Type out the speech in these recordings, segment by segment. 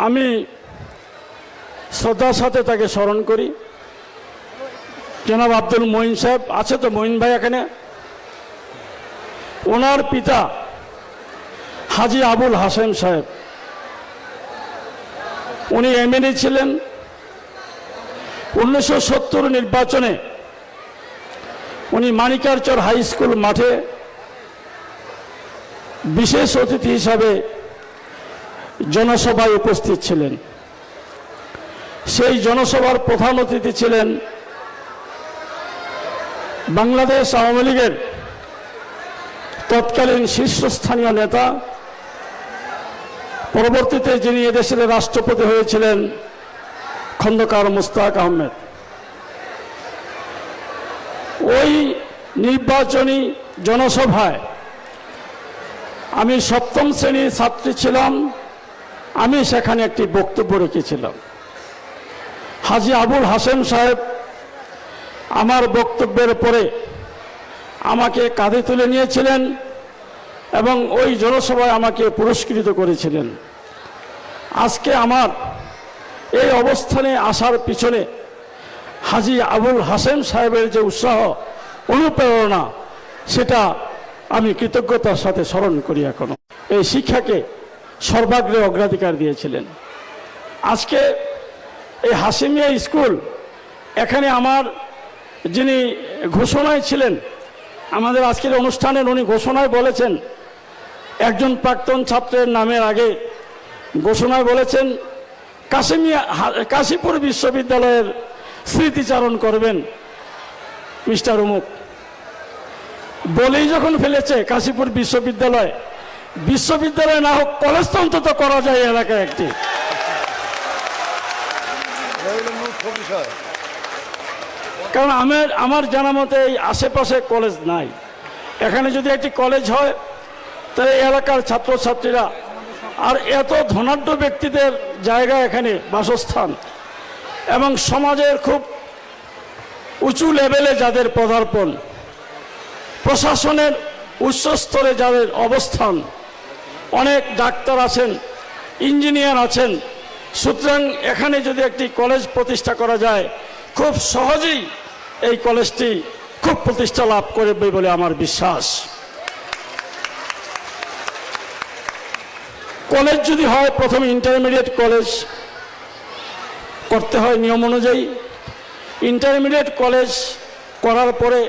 আমি শ্রদ্ধার সাথে তাকে স্মরণ করি। জনাব আব্দুল মঈন সাহেব আছে তো, মঈন ভাই এখানে, ওনার পিতা হাজী আবুল হাসেম সাহেব, উনি এমএলএ ছিলেন। 1970 নির্বাচনে উনি মানিকারচর হাই স্কুল মাঠে বিশেষ অতিথি হিসাবে জনসভায় উপস্থিত ছিলেন। সেই জনসভার প্রধান অতিথি ছিলেন বাংলাদেশ আওয়ামী লীগের তৎকালীন শীর্ষস্থানীয় নেতা, পরবর্তীতে যিনি এদেশের রাষ্ট্রপতি হয়েছিলেন খন্দকার মোস্তাক আহমেদ। ওই নির্বাচনী জনসভায় আমি সপ্তম শ্রেণীর ছাত্রী ছিলাম, আমি সেখানে একটি বক্তব্য রেখেছিলাম। হাজী আবুল হাসেম সাহেব আমার বক্তব্যের পরে আমাকে কাঁধে তুলে নিয়েছিলেন এবং ওই জনসভায় আমাকে পুরস্কৃত করেছিলেন। আজকে আমার এই অবস্থানে আসার পিছনে হাজী আবুল হাসেম সাহেবের যে উৎসাহ, অনুপ্রেরণা, সেটা আমি কৃতজ্ঞতার সাথে স্মরণ করি। এখনো এই শিক্ষাকে সর্বাগ্রে অগ্রাধিকার দিয়েছিলেন। আজকে এই হাসেমিয়া স্কুল, এখানে আমার যিনি ঘোষণায় ছিলেন আমাদের আজকের অনুষ্ঠানের, উনি ঘোষণায় বলেছেন, একজন প্রাক্তন ছাত্রের নামের আগে ঘোষণায় বলেছেন কাশীপুর বিশ্ববিদ্যালয়ের স্মৃতিচারণ করবেন মিস্টার অমুক। বলেই যখন ফেলেছে কাশীপুর বিশ্ববিদ্যালয় না হোক, কলেজ তো অন্তত করা যায় এলাকায় একটি। কারণ আমার জানা মতে এই আশেপাশে কলেজ নাই। এখানে যদি একটি কলেজ হয় তাহলে এলাকার ছাত্রছাত্রীরা, আর এত ধনাঢ্য ব্যক্তিদের জায়গা এখানে বাসস্থান, এবং সমাজের খুব উঁচু লেভেলে যাদের পদার্পণ, প্রশাসনের উচ্চ স্তরে যাদের অবস্থান, অনেক ডাক্তার আছেন, ইঞ্জিনিয়ার আছেন। সুতরাং এখানে যদি একটি কলেজ প্রতিষ্ঠা করা যায়, খুব সহজেই এই কলেজটি খুব প্রতিষ্ঠা লাভ করবে বলে আমার বিশ্বাস। কলেজ যদি হয়, প্রথমে ইন্টারমিডিয়েট কলেজ করতে হয় নিয়ম অনুযায়ী। ইন্টারমিডিয়েট কলেজ করার পরে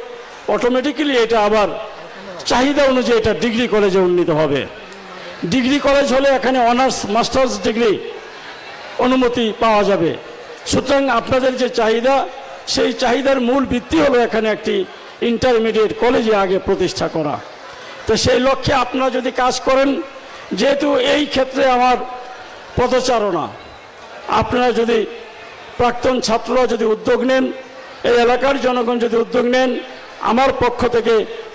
অটোমেটিক্যালি এটা আবার চাহিদা অনুযায়ী এটা ডিগ্রি কলেজে উন্নীত হবে। ডিগ্রি কলেজ হলে এখানে অনার্স মাস্টার্স ডিগ্রি অনুমতি পাওয়া যাবে। সুতরাং আপনাদের যে চাহিদা, সেই চাহিদার মূল ভিত্তি হলো এখানে একটি ইন্টারমিডিয়েট কলেজে আগে প্রতিষ্ঠা করা। তো সেই লক্ষ্যে আপনারা যদি কাজ করেন, যেহেতু এই ক্ষেত্রে আমার পদচারণা, আপনারা যদি প্রাক্তন ছাত্ররা যদি উদ্যোগ নেন, এই এলাকার জনগণ যদি উদ্যোগ নেন, আমার পক্ষ থেকে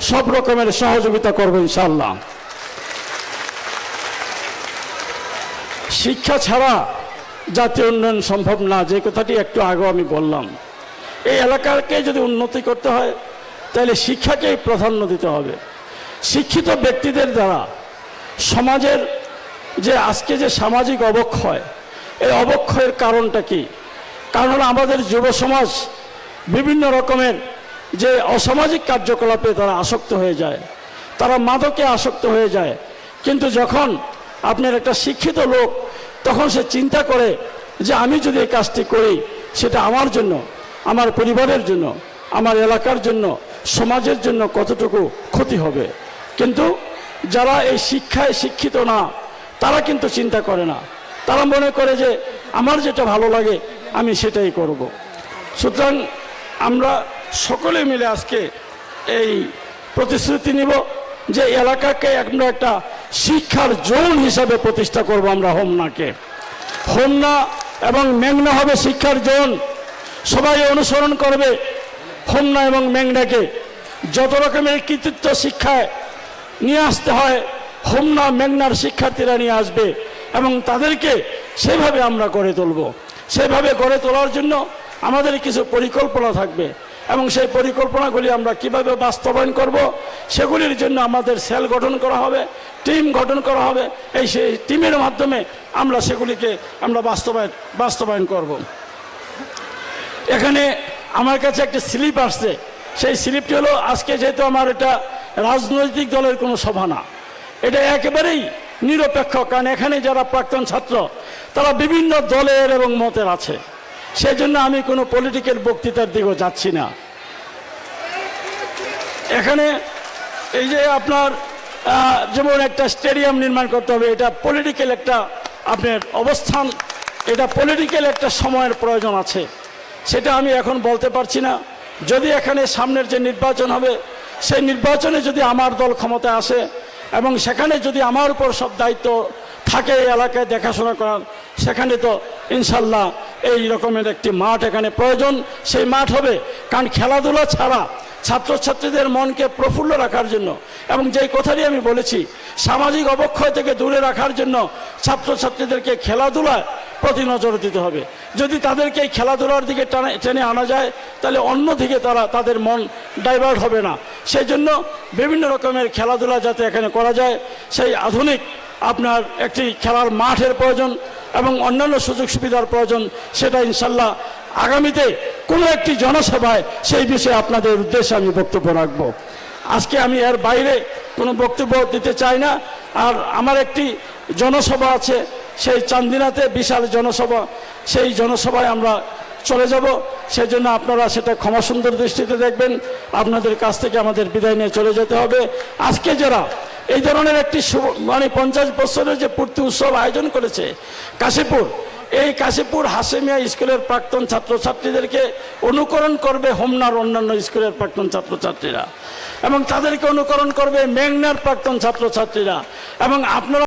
সব রকমের সহযোগিতা করব ইনশাআল্লাহ। শিক্ষা ছাড়া জাতীয় উন্নয়ন সম্ভব না, যে কথাটি একটু আগে আমি বললাম। এই এলাকাকে যদি উন্নতি করতে হয় তাহলে শিক্ষাকেই প্রাধান্য দিতে হবে। শিক্ষিত ব্যক্তিদের দ্বারা সমাজের যে আজকে যে সামাজিক অবক্ষয়, এই অবক্ষয়ের কারণটা কি? কারণ হলো আমাদের যুব সমাজ বিভিন্ন রকমের যে অসামাজিক কার্যকলাপে তারা আসক্ত হয়ে যায়, তারা মাদকে আসক্ত হয়ে যায়। কিন্তু যখন আপনার একটা শিক্ষিত লোক, তখন সে চিন্তা করে যে আমি যদি এই কাজটি করি, সেটা আমার জন্য, আমার পরিবারের জন্য, আমার এলাকার জন্য, সমাজের জন্য কতটুকু ক্ষতি হবে। কিন্তু যারা এই শিক্ষায় শিক্ষিত না, তারা কিন্তু চিন্তা করে না। তারা মনে করে যে আমার যেটা ভালো লাগে আমি সেটাই করব। সুতরাং আমরা সকলে মিলে আজকে এই প্রতিশ্রুতি নিব যে এলাকাকে আমরা একটা শিক্ষার জোন হিসাবে প্রতিষ্ঠা করব। আমরা হোমনাকে, হোমনা এবং মেঘনা হবে শিক্ষার জোন। সবাই অনুসরণ করবে হোমনা এবং মেঘনাকে। যত রকমের কৃতিত্ব শিক্ষায় নিয়ে আসতে হয়, হোমনা মেঘনার শিক্ষার্থীরা নিয়ে আসবে এবং তাদেরকে সেভাবে আমরা গড়ে তুলব। সেভাবে গড়ে তোলার জন্য আমাদের কিছু পরিকল্পনা থাকবে এবং সেই পরিকল্পনাগুলি আমরা কিভাবে বাস্তবায়ন করব সেগুলির জন্য আমাদের সেল গঠন করা হবে, টিম গঠন করা হবে। সেই টিমের মাধ্যমে আমরা সেগুলিকে আমরা বাস্তবায়ন করব। এখানে আমার কাছে একটা স্লিপ আসছে, সেই স্লিপটি হলো, আজকে যেহেতু আমার এটা রাজনৈতিক দলের কোনো সভা না, এটা একেবারেই নিরপেক্ষ, কারণ এখানে যারা প্রাক্তন ছাত্র তারা বিভিন্ন দলের এবং মতের আছে, সেই জন্য আমি কোনো পলিটিক্যাল বক্তৃতার দিকেও যাচ্ছি না। এখানে এই যে আপনার যেমন একটা স্টেডিয়াম নির্মাণ করতে হবে, এটা পলিটিক্যাল একটা আপনার অবস্থান, এটা পলিটিক্যাল একটা সময়ের প্রয়োজন আছে, সেটা আমি এখন বলতে পারছি না। যদি এখানে সামনের যে নির্বাচন হবে সেই নির্বাচনে যদি আমার দল ক্ষমতায় আসে এবং সেখানে যদি আমার উপর সব দায়িত্ব থাকে এই এলাকায় দেখাশোনা করার, সেখানে তো ইনশাল্লাহ এই রকমের একটি মাঠ এখানে প্রয়োজন, সেই মাঠ হবে। কারণ খেলাধুলা ছাড়া ছাত্রছাত্রীদের মনকে প্রফুল্ল রাখার জন্য এবং যেই কথাটি আমি বলেছি সামাজিক অবক্ষয় থেকে দূরে রাখার জন্য ছাত্রছাত্রীদেরকে খেলাধুলায় প্রতি নজর দিতে হবে। যদি তাদেরকে এই খেলাধুলার দিকে টেনে আনা যায় তাহলে অন্যদিকে তাদের মন ডাইভার্ট হবে না। সেই জন্য বিভিন্ন রকমের খেলাধুলা যাতে এখানে করা যায়, সেই আধুনিক আপনার একটি খেলার মাঠের প্রয়োজন এবং অন্যান্য সুযোগ সুবিধার প্রয়োজন, সেটা ইনশাল্লাহ আগামীতে কোনো একটি জনসভায় সেই বিষয়ে আপনাদের উদ্দেশ্যে আমি বক্তব্য রাখব। আজকে আমি এর বাইরে কোনো বক্তব্য দিতে চাই না। আর আমার একটি জনসভা আছে সেই চান্দিনাতে, বিশাল জনসভা, সেই জনসভায় আমরা চলে যাব। সেই জন্য আপনারা সেটা ক্ষমা সুন্দর দৃষ্টিতে দেখবেন। আপনাদের কাছ থেকে আমাদের বিদায় নিয়ে চলে যেতে হবে। আজকে যারা এই ধরনের একটি 50 বছরের যে পূর্তি উৎসব আয়োজন করেছে কাশীপুর, এই কাশীপুর হাশেমিয়া স্কুলের প্রাক্তন ছাত্রছাত্রীদেরকে অনুকরণ করবে হোমনার অন্যান্য স্কুলের প্রাক্তন ছাত্রছাত্রীরা এবং তাদেরকে অনুকরণ করবে মেঘনার প্রাক্তন ছাত্রছাত্রীরা এবং আপনারা